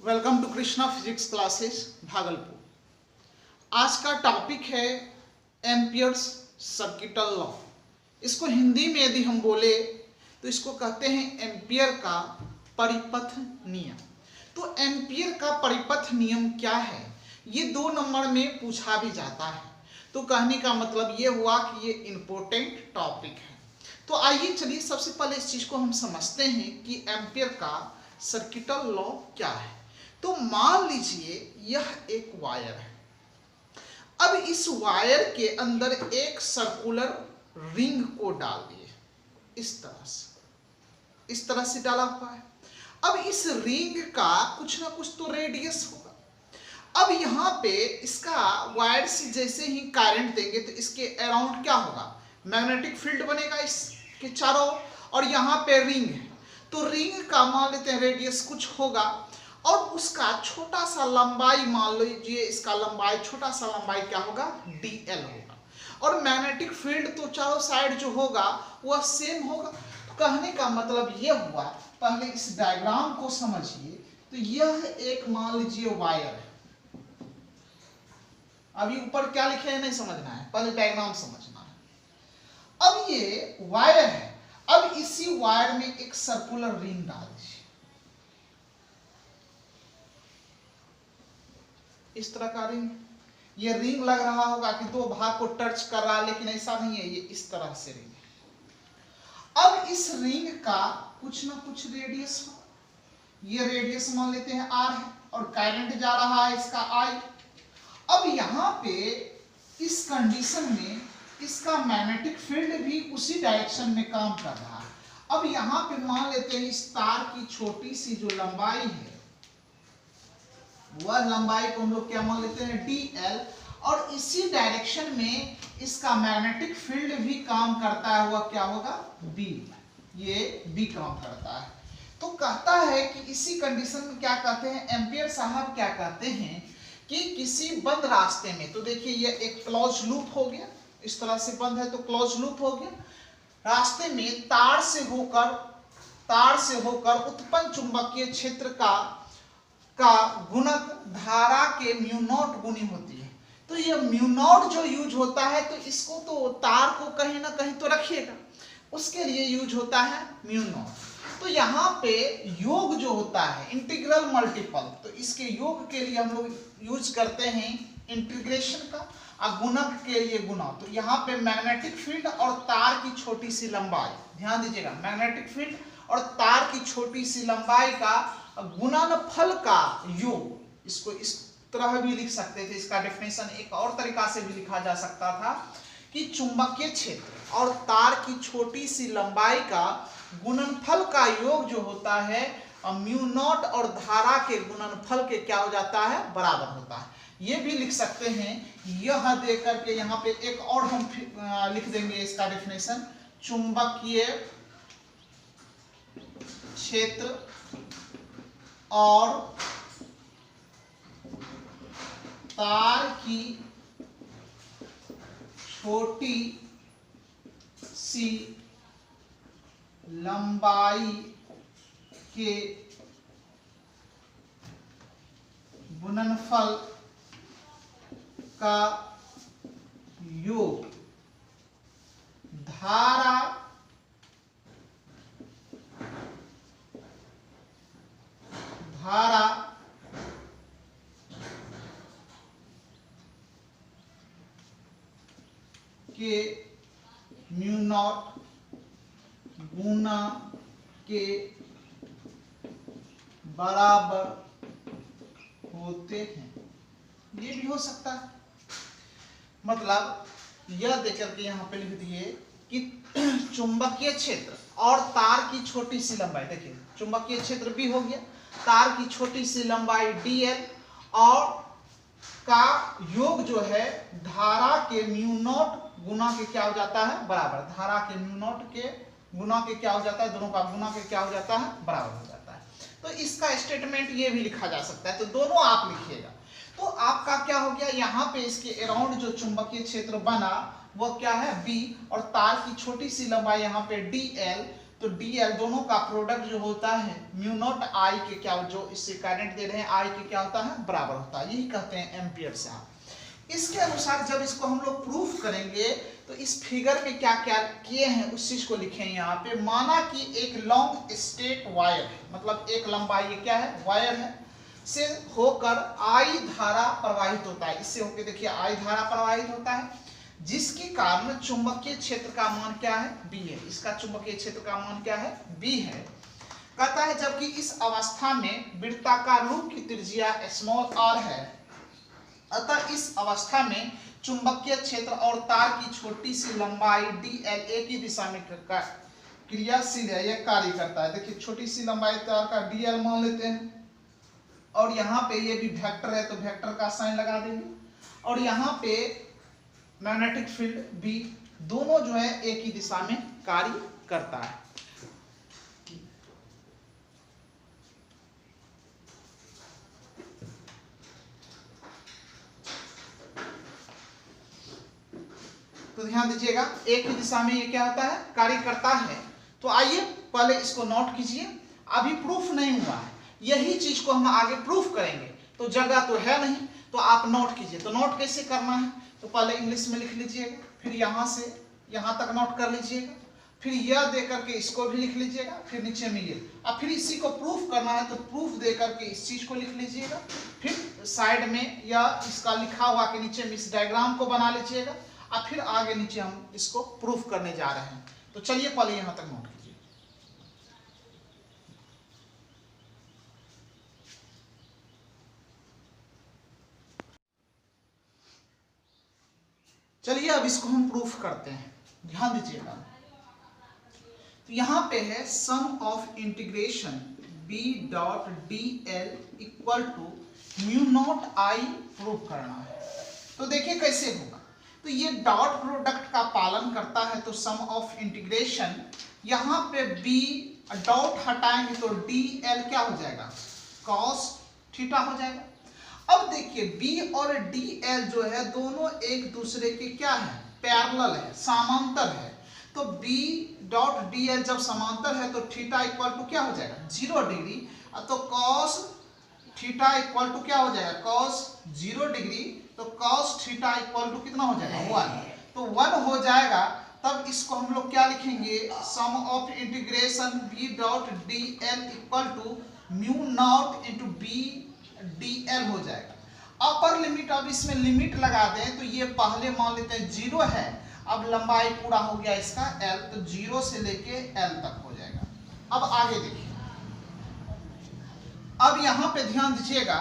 Welcome to Krishna physics classes Bhagalpur. आज का topic है एम्पियर्स सर्किटल लॉ। इसको हिंदी में यदि हम बोले तो इसको कहते हैं एम्पियर का परिपथ नियम। तो एम्पियर का परिपथ नियम क्या है, ये 2 नंबर में पूछा भी जाता है। तो कहने का मतलब ये हुआ कि ये इम्पोर्टेंट टॉपिक है। तो आइए चलिए सबसे पहले इस चीज को हम समझते हैं कि एम्पियर का सर्किटल लॉ क्या है। तो मान लीजिए यह एक वायर है। अब इस वायर के अंदर एक सर्कुलर रिंग को डाल दिए, इस तरह से डाला हुआ है। अब इस रिंग का कुछ ना कुछ तो रेडियस होगा। अब यहाँ पे इसका वायर से जैसे ही करंट देंगे तो इसके अराउंड क्या होगा, मैग्नेटिक फील्ड बनेगा इसके चारों ओर। और यहाँ पे रिंग है तो रिंग का मान लेते हैं रेडियस कुछ होगा और उसका छोटा सा लंबाई, मान लीजिए इसका लंबाई, छोटा सा लंबाई क्या होगा, dl होगा। और मैग्नेटिक फील्ड तो चारों साइड जो होगा वह सेम होगा। तो कहने का मतलब यह हुआ, पहले इस डायग्राम को समझिए। तो यह एक मान लीजिए वायर है। अभी ऊपर क्या लिखे हैं नहीं समझना है, पहले डायग्राम समझना है। अब ये वायर है। अब इसी वायर में एक सर्कुलर रिंग डाल दीजिए, इस तरह का रिंग। ये रिंग लग रहा होगा कि 2 भाग को टच कर रहा है, लेकिन ऐसा नहीं है, ये इस तरह से रिंग है। अब इस रिंग का कुछ ना कुछ रेडियस हो, ये रेडियस मान लेते हैं r है और करंट जा रहा है इसका I। अब यहाँ पे इस कंडीशन में इसका मैग्नेटिक फील्ड भी उसी डायरेक्शन में काम कर रहा है। अब यहाँ पे मान लेते हैं इस तार की छोटी सी जो लंबाई है, वह लंबाई को हम लोग क्या मान लेते हैं, dl। और इसी डायरेक्शन में इसका मैग्नेटिक फील्ड भी काम करता है, वह क्या होगा, b। ये b काम करता है। तो कहता है कि इसी कंडीशन में क्या कहते हैं, एम्पियर साहब क्या कहते हैं कि किसी बंद रास्ते में, तो देखिए ये एक क्लोज लूप हो गया, इस तरह से बंद है तो क्लोज लूप हो गया। रास्ते में तार से होकर उत्पन्न चुंबकीय क्षेत्र का गुणक धारा के म्यू नॉट गुनी होती है। तो ये म्यू नॉट जो यूज होता है, तो इसको तो तार को कहीं ना कहीं तो रखिएगा, उसके लिए यूज होता है म्यू नॉट। तो यहाँ पे योग जो होता है इंटीग्रल मल्टीपल, तो इसके योग के लिए हम लोग यूज करते हैं इंटीग्रेशन का, और गुणक के लिए गुना। तो यहाँ पे मैग्नेटिक फील्ड और तार की छोटी सी लंबाई, ध्यान दीजिएगा, मैग्नेटिक फील्ड और तार की छोटी सी लंबाई का गुणनफल का योग, इसको इस तरह भी लिख सकते थे। इसका डेफिनेशन एक और तरीका से भी लिखा जा सकता था कि चुंबकीय क्षेत्र और तार की छोटी सी लंबाई का गुणनफल का योग जो होता है म्यू नॉट और धारा के गुणनफल के क्या हो जाता है, बराबर होता है। ये भी लिख सकते हैं। यह दे करके यहाँ पे एक और हम लिख देंगे इसका डेफिनेशन, चुंबकीय क्षेत्र और तार की छोटी सी लंबाई के गुणनफल का योग धारा के म्यू नॉट गुना के बराबर होते हैं। ये भी हो सकता है, मतलब यह देकर के यहाँ पे लिख दिए कि चुंबकीय क्षेत्र और तार की छोटी सी लंबाई, देखिए चुंबकीय क्षेत्र भी हो गया, तार की छोटी सी लंबाई dl और का योग जो है धारा के म्यू नॉट गुना के क्या हो जाता है, बराबर। धारा के म्यू नॉट के गुना के क्या हो जाता है, दोनों का गुना के क्या हो जाता है, बराबर हो जाता है। तो इसका स्टेटमेंट ये भी लिखा जा सकता है। तो दोनों आप लिखिएगा। तो आपका क्या हो गया, यहाँ पे इसके अराउंड जो चुंबकीय क्षेत्र बना वह क्या है, b, और तार की छोटी सी लंबाई यहाँ पे dl। तो DL दोनों का प्रोडक्ट जो होता है म्यू नॉट I के क्या, जो इससे करंट दे रहे हैं I के क्या होता है, बराबर होता है। यही कहते हैं एम्पियर से। इसके अनुसार जब इसको हम लोग प्रूफ करेंगे तो इस फिगर में क्या क्या किए हैं उस चीज को लिखें यहाँ पे। माना कि एक लॉन्ग स्टेट वायर है, मतलब एक लंबा ये क्या है, वायर है, से होकर I धारा प्रवाहित होता है। इससे होकर देखिए I धारा प्रवाहित होता है, जिसके कारण चुंबकीय क्षेत्र का मान क्या है, B है। इसका चुंबकीय क्षेत्र का मान क्या है, B है। कहता है जबकि इस अवस्था में वृत्ताकार लूप की त्रिज्या r है, अतः इस अवस्था में चुंबकीय क्षेत्र और तार की छोटी सी लंबाई dl एक ही दिशा में क्रियाशील है, यह कार्य करता है। देखिए छोटी सी लंबाई तार का dl मान लेते हैं, और यहाँ पे ये भी वेक्टर है तो वेक्टर का साइन लगा देंगे, और यहाँ पे मैग्नेटिक फील्ड B, दोनों जो है एक ही दिशा में कार्य करता है। तो ध्यान दीजिएगा एक ही दिशा में ये क्या होता है, कार्य करता है। तो आइए पहले इसको नोट कीजिए, अभी प्रूफ नहीं हुआ है, यही चीज को हम आगे प्रूफ करेंगे, तो जगह तो है नहीं, तो आप नोट कीजिए। तो नोट कैसे करना है, तो पहले इंग्लिश में लिख लीजिएगा, फिर यहाँ से यहाँ तक नोट कर लीजिएगा, फिर यह दे करके इसको भी लिख लीजिएगा, फिर नीचे में ये, अब फिर इसी को प्रूफ करना है तो प्रूफ दे करके इस चीज को लिख लीजिएगा, फिर साइड में या इसका लिखा हुआ के नीचे में इस डायग्राम को बना लीजिएगा, और फिर आगे नीचे हम इसको प्रूफ करने जा रहे हैं। तो चलिए पहले यहां तक नोट कीजिए। चलिए अब इसको हम प्रूफ करते हैं, ध्यान दीजिएगा। तो यहां पे है sum of integration B dot dl equal to mu naught I proof करना है। तो देखिए कैसे होगा, तो ये डॉट प्रोडक्ट का पालन करता है, तो सम ऑफ इंटीग्रेशन यहाँ पे B डॉट हटाएंगे तो dl क्या हो जाएगा, cos थीटा हो जाएगा। अब देखिए B और dl जो है दोनों एक दूसरे के क्या है, पैरेलल है, समांतर है। तो B डॉट dl जब समांतर है तो थीटा इक्वल टू क्या हो जाएगा, 0 डिग्री, तो cos थीटा इक्वल टू क्या हो जाएगा, cos 0 डिग्री, तो cos थीटा इक्वल टू कितना हो जाएगा, 1। तो 1 हो जाएगा, तब इसको हम लोग क्या लिखेंगे, sum of integration B dot dl equal to mu naught into B dl हो जाएगा। अपर लिमिट, अब इसमें लिमिट लगा दें तो ये पहले मान लेते हैं 0 है, अब लंबाई पूरा हो गया इसका L, तो 0 से लेके L तक हो जाएगा। अब आगे देखिए, अब यहां पे ध्यान दीजिएगा,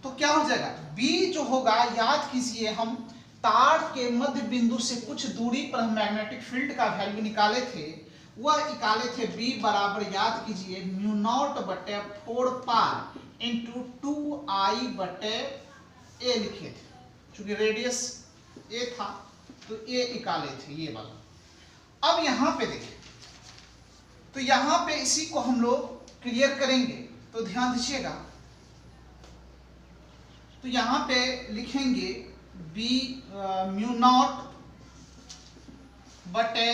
तो क्या हो जाएगा, B जो होगा, याद कीजिए हम तार के मध्य बिंदु से कुछ दूरी पर हम मैग्नेटिक फील्ड का वैल्यू निकाले थे, वह निकाले थे B बराबर, याद कीजिए, म्यू नॉट बटे 4 पाई इंटू 2I बटे A लिखे थे, चूंकि रेडियस A था तो A निकाले थे ये वाला। अब यहां पे देखिए, तो यहां पे इसी को हम लोग क्लियर करेंगे, तो ध्यान दीजिएगा, तो यहां पे लिखेंगे B म्यू नॉट बटे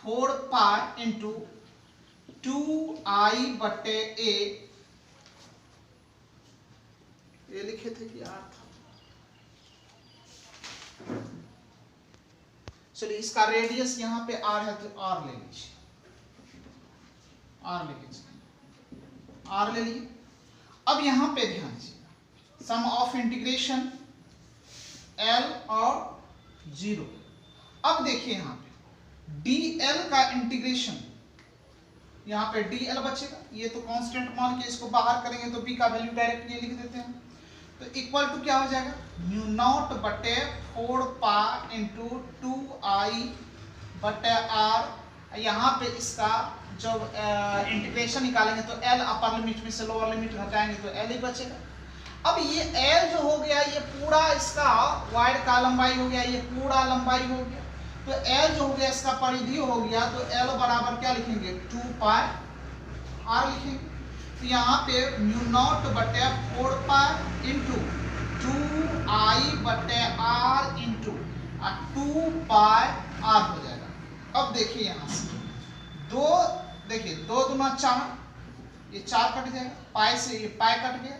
4 पाई इंटू 2I बटे A, ये लिखे थे कि R था, चलिए इसका रेडियस यहाँ पे R है तो R ले लीजिए, R लेके R ले लीजिए। अब यहाँ पे ध्यान दीजिए, सम ऑफ इंटीग्रेशन L और 0। अब देखिए यहाँ पे dl का इंटीग्रेशन, यहाँ पे dl बचेगा, ये तो कांस्टेंट मान के इसको बाहर करेंगे तो b का वैल्यू डायरेक्ट ये लिख देते हैं, तो इक्वल टू क्या हो जाएगा, म्यू नॉट बटे 4 पाई इंटू 2I बटे R। यहाँ पे इसका जब इंटीग्रेशन निकालेंगे तो L अपर लिमिट में से लोअर लिमिट घटाएंगे तो L ही बचेगा। अब ये L जो हो गया, ये पूरा इसका वायर का लंबाई हो गया, ये पूरा लंबाई हो गया, तो L जो हो गया इसका परिधि हो गया, तो L बराबर क्या लिखेंगे, 2 पाई R लिखेंगे। तो यहाँ पे म्यू नॉट बटे 4 पाई इंटू 2I बटे R इंटू 2 पाई R हो जाएगा। अब देखिए यहाँ से दो, देखिए 2 दूना 4, ये 4 कट जाएगा, पाई से ये पाई कट गया,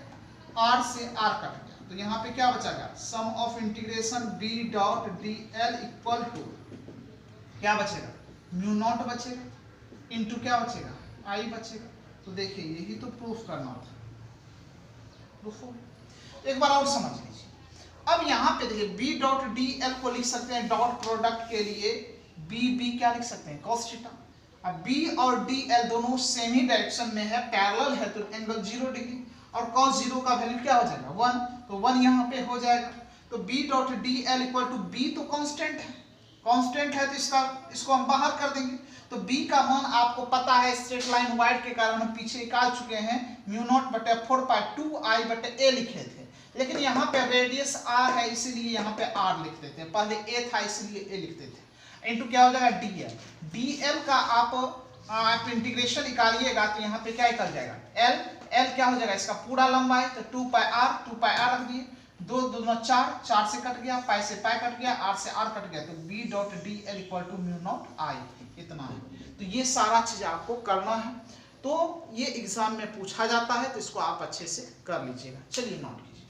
आर से आर कट गया, तो यहाँ पे क्या बचेगा, sum of integration b dot dl equal to क्या बचेगा, म्यू नॉट बचेगा, इनटू क्या बचेगा, आई बचेगा। तो देखिए यही तो प्रूफ करना था, प्रूफ हो गया। एक बार और समझ लीजिए, अब यहाँ पे देखिए b डॉट dl को लिख सकते हैं डॉट प्रोडक्ट के लिए b क्या लिख सकते हैं, cos थीटा। अब b और dl दोनों सेम ही डायरेक्शन में है, पैरेलल है, तो एंगल 0 डिग्री, और cos 0 का वैल्यू क्या हो जाएगा 1, तो 1 यहाँ पे हो जाएगा। तो b dot dl equal to b तो कांस्टेंट है, कांस्टेंट है तो इसको हम बाहर कर देंगे। तो b का मान आपको पता है, स्ट्रेट लाइन वाइड के कारण हम पीछे निकाल चुके हैं, म्यू नॉट बटे 4/2 i बटे a लिखे थे, लेकिन यहाँ पे रेडियस r है इसीलिए यहाँ पे r लिख देते हैं, पहले a था इसलिए a लिखते थे, इनटू क्या हो जाएगा dl का आप इंटीग्रेशन निकालिएगा तो यहाँ पे क्या निकल जाएगा l क्या हो जाएगा, इसका पूरा लंबाई, तो 2πr रख दिए, 2 दूना 4, 4 से कट गया, पाई से पाई कट गया, r से r कट गया, तो b dot dl equal to mu naught I, इतना है। तो ये सारा चीज आपको करना है, तो ये एग्जाम में पूछा जाता है, तो इसको आप अच्छे से कर लीजिएगा। चलिए नोट कीजिए।